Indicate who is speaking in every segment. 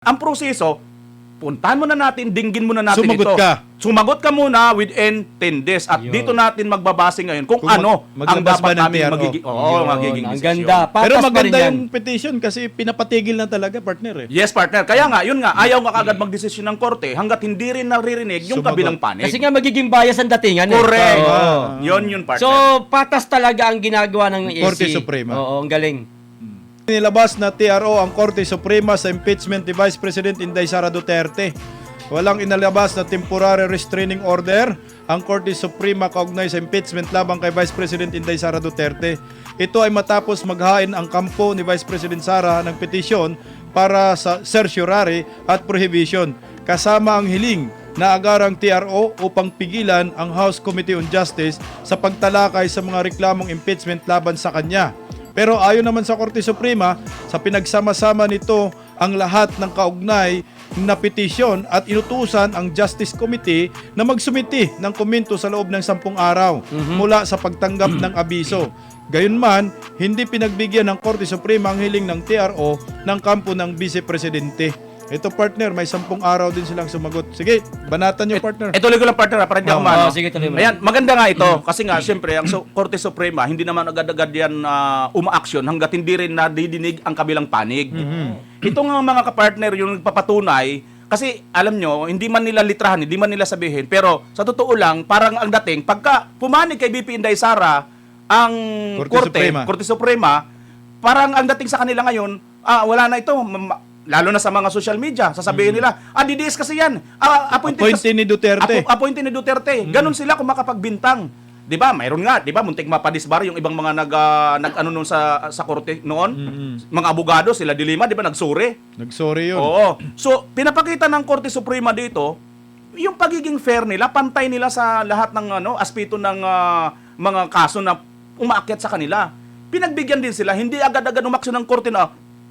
Speaker 1: Ang proseso, puntahan muna natin, dinggin muna natin
Speaker 2: Sumagot
Speaker 1: ito.
Speaker 2: ka.
Speaker 1: Sumagot ka muna within 10 days. At
Speaker 3: Yun.
Speaker 1: dito natin magbabase ngayon kung
Speaker 2: Kung
Speaker 1: ano ang
Speaker 2: maglabas ba
Speaker 1: dapat
Speaker 2: ng
Speaker 1: natin
Speaker 2: TRO?
Speaker 1: magiging,
Speaker 3: Yun,
Speaker 1: magiging
Speaker 3: ang
Speaker 1: desisyon.
Speaker 3: ganda. Patas
Speaker 2: Pero
Speaker 3: pa rin
Speaker 2: maganda
Speaker 3: yan.
Speaker 2: yung petition kasi pinapatigil na talaga, partner eh.
Speaker 1: Yes, partner. Kaya nga, yun nga, ayaw nga kagad magdesisyon ng korte hanggat hindi rin naririnig yung
Speaker 2: Sumagot.
Speaker 1: kabilang panig.
Speaker 3: Kasi nga magiging bias ang datingan.
Speaker 1: Correct.
Speaker 3: Oo.
Speaker 1: Yun, partner.
Speaker 3: So, patas talaga ang ginagawa ng EC.
Speaker 2: Korte Suprema.
Speaker 3: Oo, ang galing.
Speaker 2: Nilabas na TRO ang Korte Suprema sa impeachment ni Vice President Inday Sara Duterte. Walang inalabas na temporary restraining order ang Korte Suprema kaugnay sa impeachment labang kay Vice President Inday Sara Duterte. Ito ay matapos maghain ang kampo ni Vice President Sara ng petisyon para sa certiorari at prohibition kasama ang hiling na agarang TRO upang pigilan ang House Committee on Justice sa pagtalakay sa mga reklamong impeachment laban sa kanya. Pero ayon naman sa Korte Suprema, sa pinagsama-sama nito ang lahat ng kaugnay na petisyon at inutusan ang Justice Committee na magsumiti ng komento sa loob ng 10 araw mula sa pagtanggap ng abiso. Gayunman, hindi pinagbigyan ng Korte Suprema ang hiling ng TRO ng kampo ng Vice Presidente. Ito partner, may 10 araw din silang sumagot. Sige, banatan niyo partner.
Speaker 1: Tuloy ko lang, partner, para hindi ako
Speaker 3: Oo,
Speaker 1: maano.
Speaker 3: sige, tuloy mo.
Speaker 1: Ayan, maganda nga ito. Kasi nga, siyempre, ang Korte Suprema, hindi naman agad-agad yan uma-action hanggat hindi rin nadidinig ang kabilang panig. Ito nga mga kapartner, yung nagpapatunay, kasi alam nyo, hindi man nila litrahan, hindi man nila sabihin, pero sa totoo lang, parang ang dating, pagka pumanig kay BP Inday Sara, ang Korte Suprema, parang ang dating sa kanila ngayon, wala na ito, lalo na sa mga social media, sasabihin nila, DDS kasi yan.
Speaker 2: Appointee ni Duterte.
Speaker 1: Appointee ni Duterte. Ganon sila kung makapagbintang. 'Di ba? Mayroon nga, 'di ba? Muntik mapadisbar yung ibang mga nag-ano noon sa korte noon. Mga abogado sila dilima, 'di ba? Nagsuri.
Speaker 2: Nagsorry yun.
Speaker 1: Oo. So, pinapakita ng Korte Suprema dito yung pagiging fair nila, pantay nila sa lahat ng aspeto ng mga kaso na umaakyat sa kanila. Pinagbigyan din sila, hindi agad-agad umaksyon ng korte na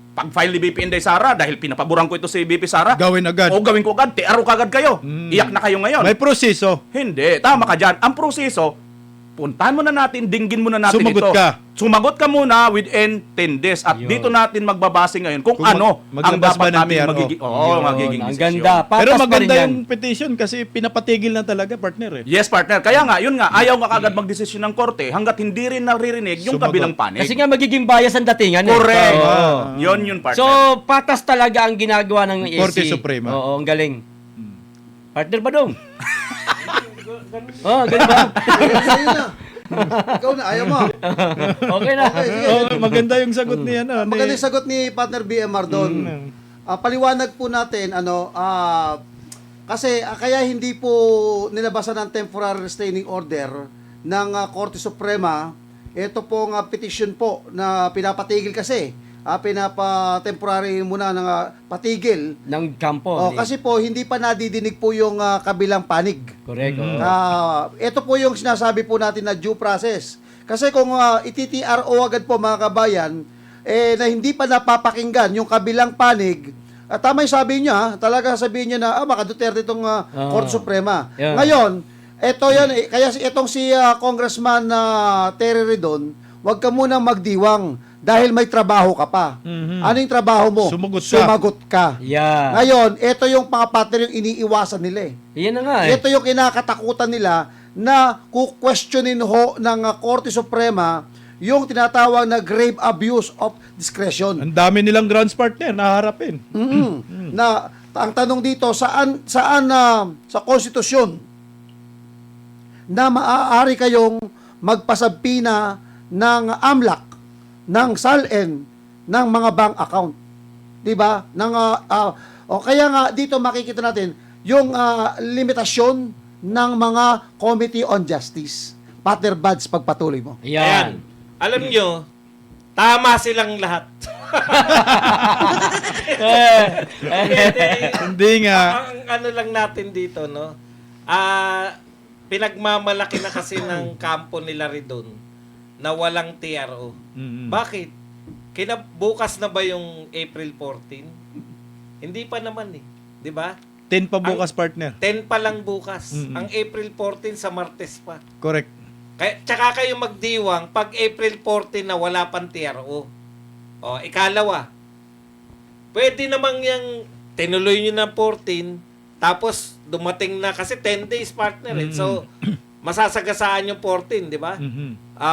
Speaker 1: pag-file ni BP Inday Sara dahil pinapaboran ko ito si BP Sara.
Speaker 2: Gawin agad.
Speaker 1: O gawin ko agad, TRO kagad kayo. Iyak na kayo ngayon.
Speaker 2: May proseso.
Speaker 1: Hindi, tama ka dyan. Ang proseso, puntahan muna natin, dinggin muna natin
Speaker 2: Sumagot
Speaker 1: ito.
Speaker 2: ka.
Speaker 1: Sumagot ka muna within 10 days. At
Speaker 3: Yun.
Speaker 1: dito natin magbabase ngayon kung ano ang
Speaker 2: maglabas ba
Speaker 1: dapat
Speaker 2: ng
Speaker 1: namin
Speaker 2: TRO?
Speaker 1: magiging,
Speaker 3: Yun,
Speaker 1: magiging
Speaker 3: ang
Speaker 1: desisyon.
Speaker 3: ganda. Patas
Speaker 2: Pero
Speaker 3: pa rin
Speaker 2: maganda
Speaker 3: yan.
Speaker 2: yung petition kasi pinapatigil na talaga, partner eh.
Speaker 1: Yes, partner. Kaya nga, yun nga, ayaw nga kagad magdesisyon ng korte hanggat hindi rin naririnig yung
Speaker 2: Sumagot.
Speaker 1: kabilang panig.
Speaker 3: Kasi nga magiging bias ang datingan.
Speaker 1: Correct.
Speaker 3: Oo.
Speaker 1: Yun, partner.
Speaker 3: So, patas talaga ang ginagawa ng EC.
Speaker 2: Korte Suprema.
Speaker 3: Oo, ang galing. Partner ba dong? Ganun ba?
Speaker 4: Sa'yo na. Ikaw na, ayaw mo.
Speaker 3: Okay na.
Speaker 4: Okay, sige.
Speaker 2: Maganda yung sagot niya.
Speaker 4: Maganda yung sagot ni partner BMR doon. Paliwanag po natin, kasi kaya hindi po nilabasan ng temporary restraining order ng Korte Suprema. Ito pong petition po na pinapatigil kasi. Pinapa-temporary muna ng patigil.
Speaker 3: Ng kampo.
Speaker 4: Kasi po, hindi pa nadidinig po yung kabilang panig.
Speaker 3: Correct. oo.
Speaker 4: Ito po yung sinasabi po natin na due process. Kasi kung iti-TRO agad po mga kabayan, na hindi pa napapakinggan yung kabilang panig, tama yung sabi niya, talaga sabihin niya na, maka Duterte itong Korte Suprema.
Speaker 3: Yeah.
Speaker 4: Ngayon, ito yan, kaya itong si Congressman Terry Redon, wag ka munang magdiwang dahil may trabaho ka pa. Ano yung trabaho mo?
Speaker 2: Sumagot ka.
Speaker 4: Sumagot ka.
Speaker 3: Yeah.
Speaker 4: Ngayon, ito yung mga partner yung iniiwasan nila eh.
Speaker 3: Yan na nga eh.
Speaker 4: Ito yung kinakatakutan nila na ku-questionin ho ng Korte Suprema yung tinatawag na grave abuse of discretion.
Speaker 2: Ang dami nilang grounds, partner, naharapin.
Speaker 4: Na ang tanong dito, saan sa konstitusyon na maaari kayong magpasabpina ng AMLAC, ng SALN, ng mga bank account. 'Di ba? Kaya nga dito makikita natin yung limitasyon ng mga Committee on Justice. Partner Buds, pagpatuloy mo.
Speaker 3: Yan.
Speaker 5: Alam nyo, tama silang lahat.
Speaker 2: Hindi nga.
Speaker 5: Ang ano lang natin dito, no? Pinagmamalaki na kasi ng kampo nila Ridon na walang TRO. Bakit? Bukas na ba yung April 14? Hindi pa naman eh. 'Di ba?
Speaker 2: 10 pa bukas, partner.
Speaker 5: 10 pa lang bukas. Ang April 14 sa Martes pa.
Speaker 2: Correct.
Speaker 5: Tsaka kayo magdiwang pag April 14 na wala pang TRO. Ikalawa, pwede namang yung tinuloy nyo ng 14, tapos dumating na, kasi 10 days partner eh. So, masasagasaan yung 14, di ba?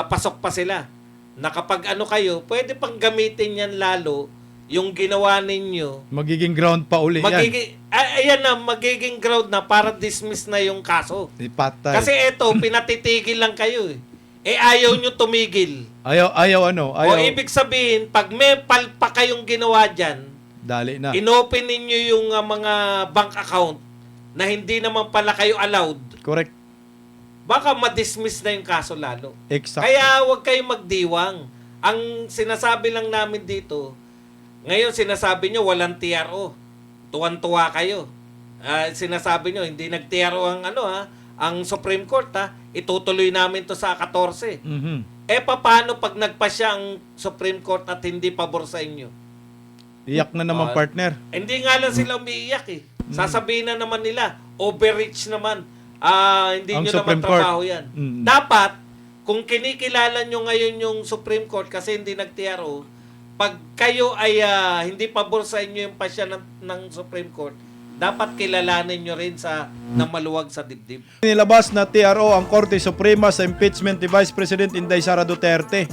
Speaker 5: Pasok pa sila. Na kapag ano kayo, pwede pang gamitin yan lalo yung ginawa ninyo.
Speaker 2: Magiging ground pa uli yan.
Speaker 5: Ayan na, magiging ground na para dismiss na yung kaso.
Speaker 2: Ipatay.
Speaker 5: Kasi eto, pinatitigil lang kayo eh. Ayaw nyo tumigil.
Speaker 2: Ayaw.
Speaker 5: O ibig sabihin, pag may palpa kayong ginawa dyan,
Speaker 2: Dali na.
Speaker 5: inopen ninyo yung mga bank account na hindi naman pala kayo allowed,
Speaker 2: Correct.
Speaker 5: baka ma-dismiss na yung kaso lalo.
Speaker 2: Exact.
Speaker 5: Kaya huwag kayong magdiwang. Ang sinasabi lang namin dito, ngayon sinasabi nyo walang TRO. Tuwan-tuwa kayo. Sinasabi nyo, hindi nag-TRO ang Supreme Court itutuloy namin to sa 14. Paano pag nagpasya ang Supreme Court at hindi pabor sa inyo?
Speaker 2: Iyak na naman, partner.
Speaker 5: Hindi nga lang sila umiiyak eh. Sasabihin na naman nila, overreach naman. Hindi
Speaker 2: Ang
Speaker 5: nyo naman
Speaker 2: Supreme Court.
Speaker 5: trabaho yan. Dapat, kung kinikilala nyo ngayon yung Supreme Court kasi hindi nag-TRO, pag kayo ay hindi pabor sa inyo yung pasya ng Supreme Court, dapat kilalanin nyo rin na maluwag sa dibdib.
Speaker 2: Nilabas na TRO ang Korte Suprema sa impeachment ni Vice President Inday Sara Duterte.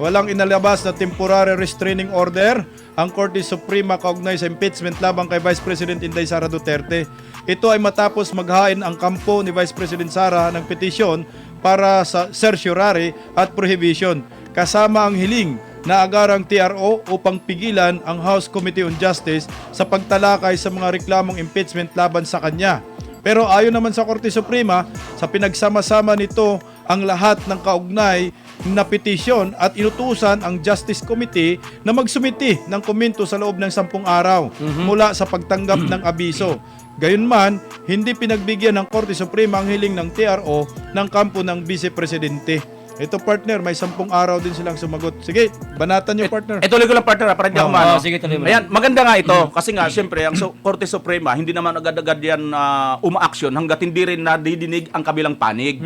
Speaker 2: Walang inalabas na temporary restraining order ang Korte Suprema kaugnay sa impeachment labang kay Vice President Inday Sara Duterte. Ito ay matapos maghain ang kampo ni Vice President Sara ng petisyon para sa certiorari at prohibition, kasama ang hiling na agarang TRO upang pigilan ang House Committee on Justice sa pagtalakay sa mga reklamong impeachment laban sa kanya. Pero ayon naman sa Korte Suprema, sa pinagsama-sama nito ang lahat ng kaugnay na petisyon at inutusan ang Justice Committee na magsumiti ng komento sa loob ng 10 araw mula sa pagtanggap ng abiso. Gayunman, hindi pinagbigyan ng Korte Suprema ang hiling ng TRO ng kampo ng Vice Presidente. Ito, partner, may 10 araw din silang sumagot. Sige, banatan nyo, partner.
Speaker 1: Tuloy ko lang, partner, para hindi ako maano.
Speaker 3: Sige, tuloy mo.
Speaker 1: Ayan, maganda nga ito. Kasi nga, siyempre, ang Korte Suprema, hindi naman agad-agad yan uma-action hanggat hindi rin nadidinig ang kabilang panig.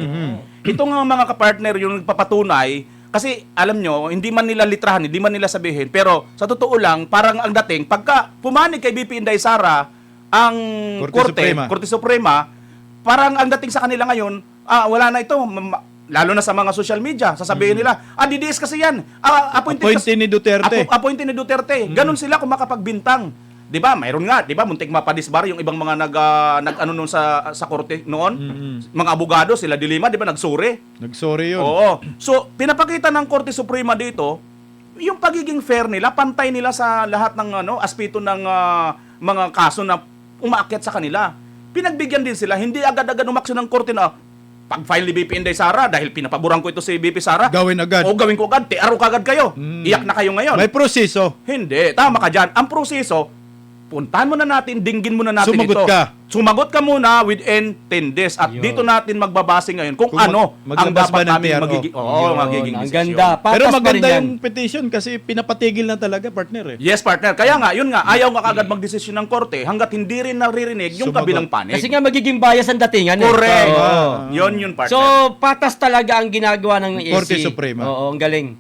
Speaker 1: Ito nga mga kapartner, yung nagpapatunay, kasi alam nyo, hindi man nila litrahan, hindi man nila sabihin, pero sa totoo lang, parang ang dating, pagka pumanig kay BP Inday Sara, ang Korte Suprema, parang ang dating sa kanila ngayon, wala na ito, lalo na sa mga social media, sasabihin nila, DDS kasi yan.
Speaker 2: Appointee ni Duterte.
Speaker 1: Appointee ni Duterte. Ganon sila kung makapagbintang. 'Di ba? Mayroon nga, 'di ba? Muntik mapadisbar yung ibang mga nag-ano noon sa korte noon. Mga abogado, sila Dilima, 'di ba? Nagsuri.
Speaker 2: Nagsorry yun.
Speaker 1: Oo. So, pinapakita ng Korte Suprema dito yung pagiging fair nila, pantay nila sa lahat ng aspeto ng mga kaso na umaakyat sa kanila. Pinagbigyan din sila, hindi agad-agad umaksyon ng korte na pag-file ni BP Inday Sara, dahil pinapaboran ko ito si BP Sara,
Speaker 2: Gawin agad.
Speaker 1: o gawin ko agad, TRO kagad kayo. Iyak na kayo ngayon.
Speaker 2: May proseso.
Speaker 1: Hindi, tama ka dyan. Ang proseso, puntahan muna natin, dinggin muna natin
Speaker 2: Sumagot
Speaker 1: ito.
Speaker 2: ka.
Speaker 1: Sumagot ka muna within 10 days. At dito natin magbabase ngayon kung ano ang
Speaker 2: maglabas ba
Speaker 1: dapat
Speaker 2: ng
Speaker 1: namin
Speaker 2: TRO?
Speaker 1: magiging
Speaker 3: Ang
Speaker 1: desisyon.
Speaker 3: ganda. Patas
Speaker 2: Pero
Speaker 3: pa rin
Speaker 2: maganda
Speaker 3: yan.
Speaker 2: yung petition kasi pinapatigil na talaga, partner.
Speaker 1: Yes, partner. Kaya nga, yun nga, ayaw nga kagad magdesisyon ng korte hanggat hindi rin naririnig yung
Speaker 2: Sumagot.
Speaker 1: kabilang panig.
Speaker 3: Kasi nga magiging bias ang datingan.
Speaker 1: Correct.
Speaker 3: Oo.
Speaker 1: Yun, partner.
Speaker 3: So, patas talaga ang ginagawa ng ESC.
Speaker 2: Korte Suprema.
Speaker 3: Oo, ang galing.